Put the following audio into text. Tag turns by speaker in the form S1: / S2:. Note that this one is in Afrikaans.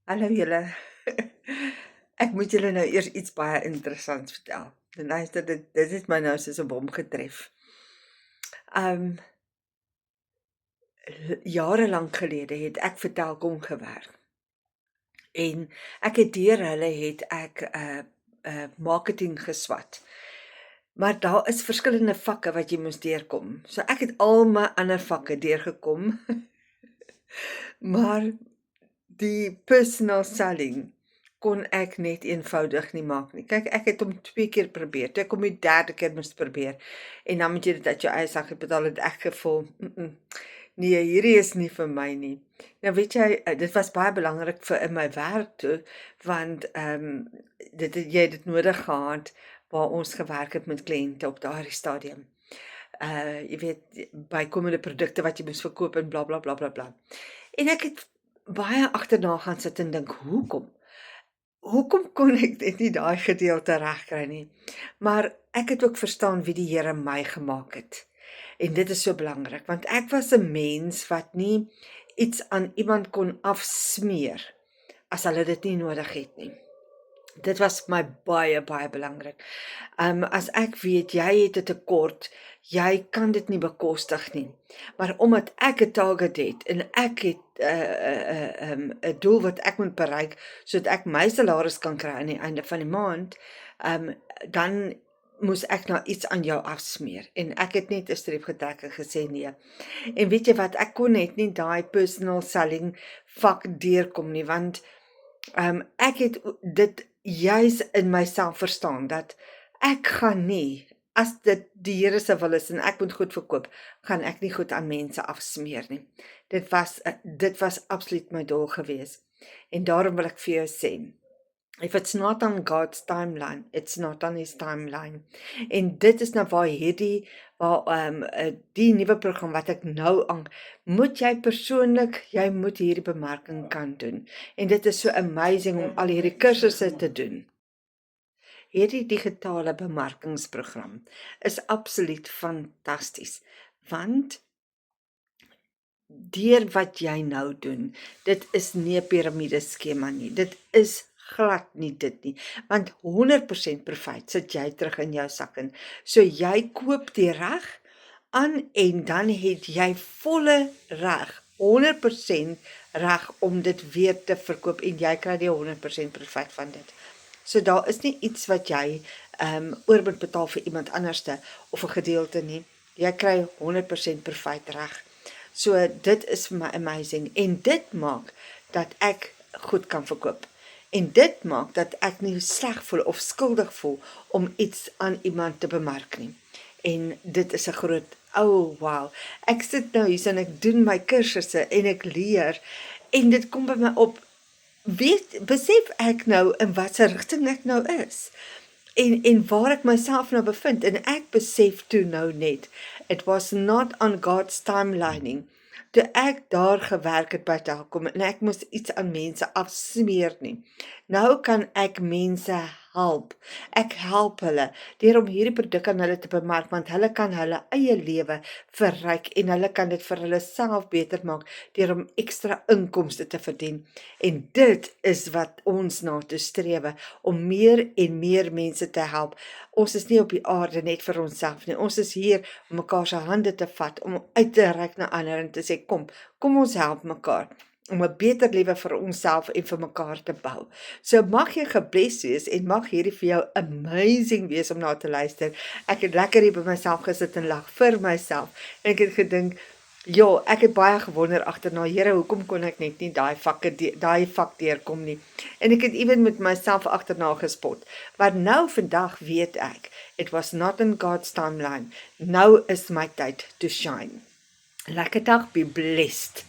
S1: Hallo julle. Ek moet julle nou eers iets baie interessants vertel. En luister, dit het my nou soos 'n bom getref. Um Jare lank gelede het ek vir Telkom gewerk. En ek het deur hulle het ek marketing geswat. Maar daar is verskillende vakke wat jy moes deurkom. So ek het al my ander vakke deurgekom, maar die personal selling kon ek net eenvoudig nie maak nie. Kyk, ek het hom 2 keer probeer. Toe ek hom die 3de keer moes probeer en dan moet jy dit uit jou eie sak betaal, het ek gevoel, nee, hierdie is nie vir my nie. Nou weet jy, dit was baie belangrik vir in my werk toe, want jy het dit nodig gehad waar ons gewerk het met kliënte op daardie stadium. Jy weet, bykomende produkte wat jy moes verkoop en bla bla bla bla bla. En ek het baie agterna gaan sit en dink, hoekom? Hoekom kon ek dit nie daai gedeelte regkry nie? Maar ek het ook verstaan wie die Here my gemaak het. En dit is so belangrik, want ek was 'n mens wat nie iets aan iemand kon afsmeer as hulle dit nie nodig het nie. Dit was vir my baie, baie belangrik. As ek weet jy het 'n tekort, jy kan dit nie bekostig nie. Maar omdat ek 'n target het en ek het 'n doel wat ek moet bereik sodat ek my salaris kan kry aan die einde van die maand, dan moes ek nou iets aan jou afsmeer en ek het net 'n streep getrek en gesê nee. En weet jy wat, ek kon net nie daai personal selling vak deurkom nie, want ek het dit juis in myself verstaan dat ek gaan nie, as dit die Here se wil is en ek moet goed verkoop, gaan ek nie goed aan mense afsmeer nie. Dit was absoluut my doel gewees. En daarom wil ek vir jou sê, if it's not on God's timeline, it's not on his timeline. En dit is nou waar die nuwe program wat ek nou moet jy persoonlik, jy moet hierdie bemarking kan doen. En dit is so amazing om al hierdie kursusse te doen. Hierdie digitale bemarkingsprogram is absoluut fantasties, want deur wat jy nou doen, dit is nie 'n piramideskema nie. Dit is glad nie dit nie, want 100% profit sit jy terug in jou sak in. So jy koop die reg aan en dan het jy volle reg, 100% reg om dit weer te verkoop en jy kry die 100% profit van dit. So daar is nie iets wat jy oor moet betaal vir iemand anderste of 'n gedeelte nie. Jy kry 100% profit reg. So dit is vir my amazing en dit maak dat ek goed kan verkoop. En dit maak dat ek nie sleg voel of skuldig voel om iets aan iemand te bemark nie. En dit is 'n groot, wow. Ek sit nou hier en ek doen my kursusse en ek leer en dit kom by my op, besef ek nou in watter rigting ek nou is en waar ek myself nou bevind en ek besef toe nou net, it was not on God's timelining. Toe ek daar gewerk het by Telkom en ek moes iets aan mense afsmeer nie. Nou kan ek mense help. Ek help hulle deur om hierdie produk aan hulle te bemark, want hulle kan hulle eie lewe verryk en hulle kan dit vir hulle self beter maak deur om ekstra inkomste te verdien. En dit is wat ons na toe strewe, om meer en meer mense te help. Ons is nie op die aarde net vir onsself nie. Ons is hier om mekaar se hande te vat, om uit te reik na ander en te sê, kom ons help mekaar om 'n beter lewe vir onsself en vir mekaar te bou. So mag jy gebless wees en mag hierdie vir jou amazing wees om na te luister. Ek het lekker hier by myself gesit en lag vir myself. En ek het gedink, ja, ek het baie gewonder agterna, Here, hoekom kon ek net nie daai vak deurkom nie. En ek het ewen met myself agterna gespot. Maar nou vandag weet ek, it was not in God's timeline. Nou is my tyd to shine. Lekker dag, be blessed.